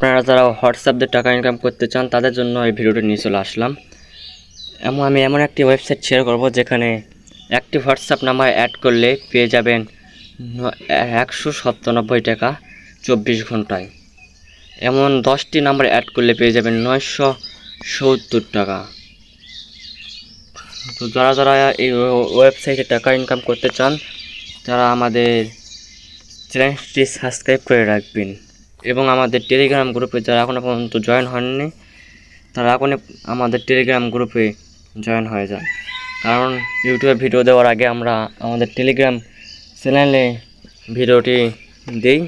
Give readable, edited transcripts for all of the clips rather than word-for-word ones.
আপনারা যারা হোয়াটসঅ্যাপ দিয়ে টাকা ইনকাম করতে চান তাদের জন্য এই ভিডিওটি নিয়ে চলে আসলাম। আমি এমন একটি ওয়েবসাইট শেয়ার করব যেখানে একটি হোয়াটসঅ্যাপ নাম্বার অ্যাড করলে পেয়ে যাবেন 197 টাকা 24 ঘন্টায়। এমন 10টি নাম্বার অ্যাড করলে পেয়ে যাবেন 970 টাকা। তো যারা যারা এই ওয়েবসাইটে টাকা ইনকাম করতে চান তারা আমাদের চ্যানেলটি সাবস্ক্রাইব করে রাখবেন এবং আমাদের টেলিগ্রাম গ্রুপে যারা এখনও পর্যন্ত জয়েন হননি তারা এখনই আমাদের টেলিগ্রাম গ্রুপে জয়েন হয়ে যান। কারণ ইউটিউবে ভিডিও দেওয়ার আগে আমরা আমাদের টেলিগ্রাম চ্যানেলে ভিডিওটি দিই,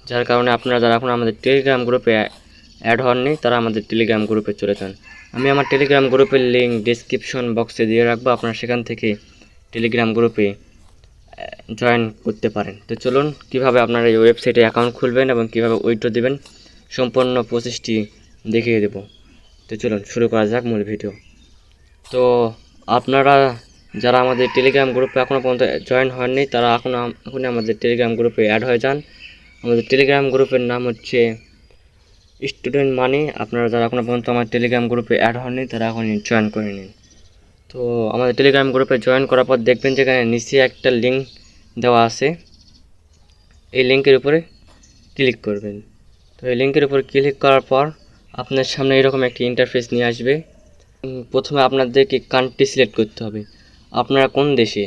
যার কারণে আপনারা যারা এখন আমাদের টেলিগ্রাম গ্রুপে অ্যাড হননি তারা আমাদের টেলিগ্রাম গ্রুপে চলে যান। আমি আমার টেলিগ্রাম গ্রুপের লিঙ্ক ডিসক্রিপশন বক্সে দিয়ে রাখবো, আপনারা সেখান থেকে টেলিগ্রাম গ্রুপে জয়েন করতে পারেন। তো চলুন কীভাবে আপনারা এই ওয়েবসাইটে অ্যাকাউন্ট খুলবেন এবং কীভাবে উইথড্র দেবেন সম্পূর্ণ প্রসেসটি দেখিয়ে দেব। তো চলুন শুরু করা যাক মূল ভিডিও। তো আপনারা যারা আমাদের টেলিগ্রাম গ্রুপে এখনও পর্যন্ত জয়েন হননি তারা এখনই আমাদের টেলিগ্রাম গ্রুপে অ্যাড হয়ে যান। আমাদের টেলিগ্রাম গ্রুপের নাম হচ্ছে স্টুডেন্ট মানি। আপনারা যারা এখনও পর্যন্ত আমার টেলিগ্রাম গ্রুপে অ্যাড হননি তারা এখনই জয়েন করে নিন। তো আমাদের টেলিগ্রাম গ্রুপে জয়েন করার পর দেখবেন যেখানে নিচে একটা লিঙ্ক দেওয়া আছে, এই লিঙ্কের উপরে ক্লিক করবেন। তো এই লিঙ্কের উপর ক্লিক করার পর আপনার সামনে এরকম একটি ইন্টারফেস নিয়ে আসবে। প্রথমে আপনাদেরকে কান্ট্রি সিলেক্ট করতে হবে, আপনারা কোন দেশে।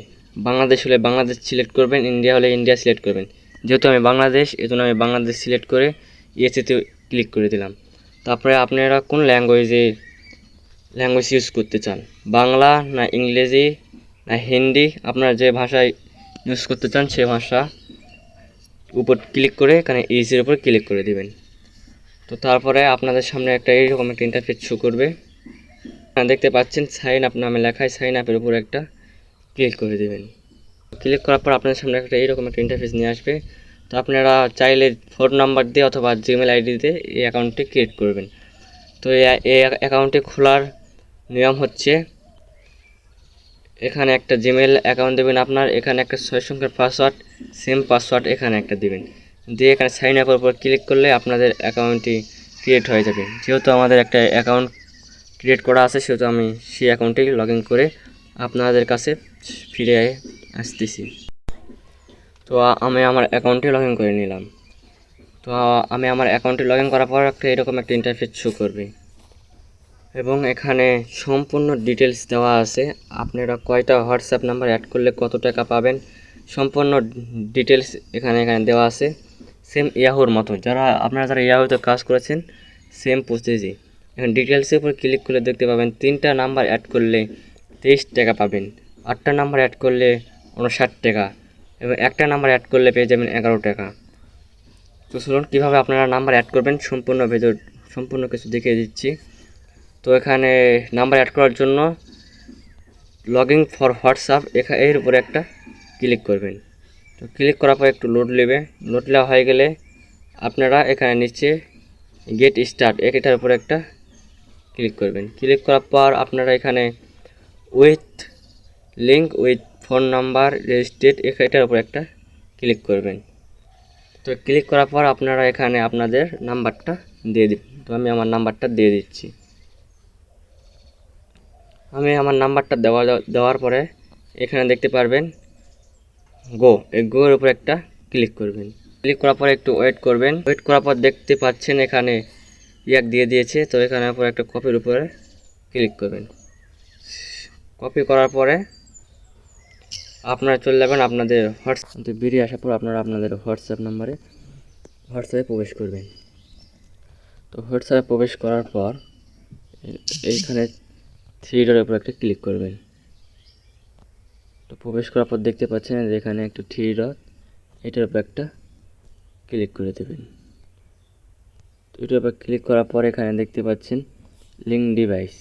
বাংলাদেশ হলে বাংলাদেশ সিলেক্ট করবেন, ইন্ডিয়া হলে ইন্ডিয়া সিলেক্ট করবেন। যেহেতু আমি বাংলাদেশ, এজন্য আমি বাংলাদেশ সিলেক্ট করে ইয়েসিতে ক্লিক করে দিলাম। তারপরে আপনারা কোন ল্যাঙ্গুয়েজ ইউজ করতে চান, বাংলা না ইংরেজি না হিন্দি, আপনারা যে ভাষায় ইউজ করতে চান সে ভাষা উপর ক্লিক করে এখানে ইজির উপর ক্লিক করে দিবেন। তো তারপরে আপনাদের সামনে এইরকম একটা ইন্টারফেস শো করবে। দেখতে পাচ্ছেন সাইন আপ নামে লেখায়, সাইন আপের উপর একটা ক্লিক করে দেবেন। ক্লিক করার পর আপনাদের সামনে এইরকম একটা ইন্টারফেস নিয়ে আসবে। তো আপনারা চাইলে ফোন নাম্বার দিয়ে অথবা জিমেল আইডি দিয়ে এই অ্যাকাউন্টটি ক্রিয়েট করবেন। তো এই অ্যাকাউন্টটি খোলার নিয়ম হচ্ছে, এখানে একটা জিমেল অ্যাকাউন্ট দেবেন আপনার, এখানে একটা 6 সংখ্যার পাসওয়ার্ড, সেম পাসওয়ার্ড এখানে একটা দেবেন, দিয়ে এখানে সাইন আপের উপর ক্লিক করলে আপনাদের অ্যাকাউন্টটি ক্রিয়েট হয়ে যাবে। যেহেতু আমাদের একটা অ্যাকাউন্ট ক্রিয়েট করা আছে সেহেতু আমি সেই অ্যাকাউন্টে লগ ইন করে আপনাদের কাছে ফিরে আসতেছি। তো আমি আমার অ্যাকাউন্টে লগ ইন করে নিলাম। তো আমি আমার অ্যাকাউন্টে লগ ইন করার পর এরকম একটা ইন্টারফেস শো করবে এবং এখানে সম্পূর্ণ ডিটেলস দেওয়া আছে। আপনারা কয়টা হোয়াটসঅ্যাপ নাম্বার অ্যাড করলে কত টাকা পাবেন সম্পূর্ণ ডিটেলস এখানে দেওয়া আছে। সেম ইয়াহুর মতো, আপনারা যারা ইয়াহুতে কাজ করেছেন সেম প্রসেসই। এখানে ডিটেলসের উপর ক্লিক করলে দেখতে পাবেন 3টা নাম্বার অ্যাড করলে 23 টাকা পাবেন, 8টা নাম্বার অ্যাড করলে 59 টাকা এবং একটা নাম্বার অ্যাড করলে পেয়ে যাবেন 11 টাকা। তো চলুন কীভাবে আপনারা নাম্বার অ্যাড করবেন সম্পূর্ণ কিছু দেখিয়ে দিচ্ছি। তো এখানে নাম্বার অ্যাড করার জন্য লগইন ফর হোয়াটসঅ্যাপ এর উপরে একটা ক্লিক করবেন। তো ক্লিক করার পর একটু লোড নেবে, লোড নেওয়া হয়ে গেলে আপনারা এখানে নিচে গেট স্টার্ট এটার উপরে একটা ক্লিক করবেন। ক্লিক করার পর আপনারা এখানে with link with phone number registered এটার উপর একটা ক্লিক করবেন। তো ক্লিক করার পর আপনারা এখানে আপনাদের নাম্বারটা দিয়ে দিবেন। তো আমি আমার নাম্বারটা দিয়ে দিচ্ছি। আমি আমার নাম্বারটা দেওয়ার পরে এখানে দেখতে পারবেন এই গোর উপর একটা ক্লিক করবেন। ক্লিক করার পরে একটু ওয়েট করবেন। ওয়েট করার পর দেখতে পাচ্ছেন এখানে দিয়ে দিয়েছে। তো এখানে উপর একটা কপির উপরে ক্লিক করবেন। কপি করার পরে আপনারা চলে যাবেন আপনাদের হোয়াটসঅ্যাপ বেরিয়ে আসার পর আপনারা আপনাদের হোয়াটসঅ্যাপে প্রবেশ করবেন। তো হোয়াটসঅ্যাপে প্রবেশ করার পর এইখানে 3 ডটের উপর একটা ক্লিক করবেন। তো প্রবেশ করার পর দেখতে পাচ্ছেন যে এখানে একটা 3 ডট এটার উপর একটা ক্লিক করে দেবেন। তো এটার উপর ক্লিক করার পর এখানে দেখতে পাচ্ছেন লিঙ্ক ডিভাইস,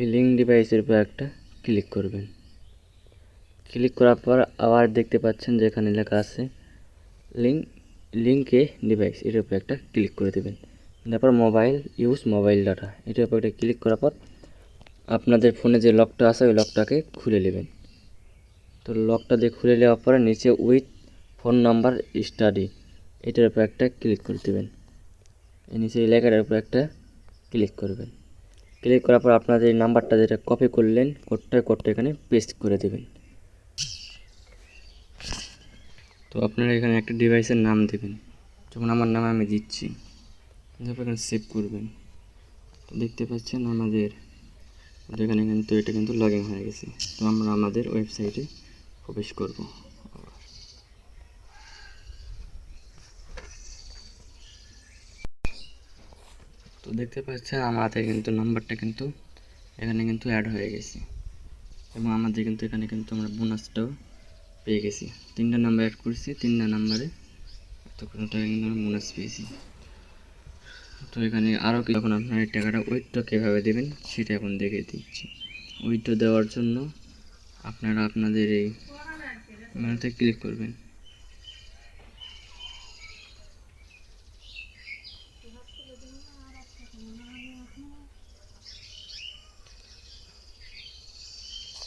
এই লিঙ্ক ডিভাইসের উপর একটা ক্লিক করবেন। ক্লিক করার পর আবার দেখতে পাচ্ছেন যে এখানে লেখা আছে লিঙ্কে ডিভাইস, এটার উপর একটা ক্লিক করে দেবেন। তারপর মোবাইল ডাটা এটার উপর একটা ক্লিক করার পর আপনাদের ফোনে যে লকটা আছে ওই লকটাকে খুলে নেবেন। তো লকটা দিয়ে খুলে নেওয়ার পরে নিচে উইথ ফোন নাম্বার স্টাডি এটার উপর একটা ক্লিক করে দেবেন। এই নিচে এই লেখাটার উপর একটা ক্লিক করবেন। ক্লিক করার পর আপনাদের এই নাম্বারটা যেটা কপি করলেন কোডটা এখানে পেস্ট করে দেবেন। তো আপনারা এখানে একটা ডিভাইসের নাম দেবেন, যেমন আমার নাম আমি দিচ্ছি, তারপর এখানে সেভ করবেন। তো দেখতে পাচ্ছেন আমাদের এখানে কিন্তু এটা কিন্তু লগ ইন হয়ে গেছে। তো আমরা আমাদের ওয়েবসাইটে প্রবেশ করব। তো দেখতে পাচ্ছেন আমাদের কিন্তু নাম্বারটা কিন্তু এখানে কিন্তু অ্যাড হয়ে গেছে, এবং আমাদের কিন্তু এখানে কিন্তু আমরা বোনাসটাও পেয়ে গেছি। 3টা নাম্বার অ্যাড করেছি, 3টা নাম্বারে এতক্ষণ টাকা কিন্তু আমরা বোনাস পেয়েছি। তো এখানে আরও যখন আপনার এই টাকাটা উইথড্র কীভাবে দেবেন সেটা এখন দেখে দিচ্ছি। উইথড্র দেওয়ার জন্য আপনারা আপনাদের এই মেনুতে ক্লিক করবেন।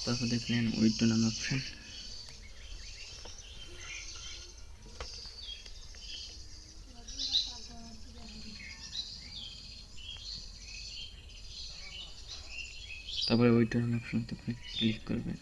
তারপর দেখলেন উইথড্র নাম অপশান। তারপরে উইথড্র নাম অপশানতে ক্লিক করবেন।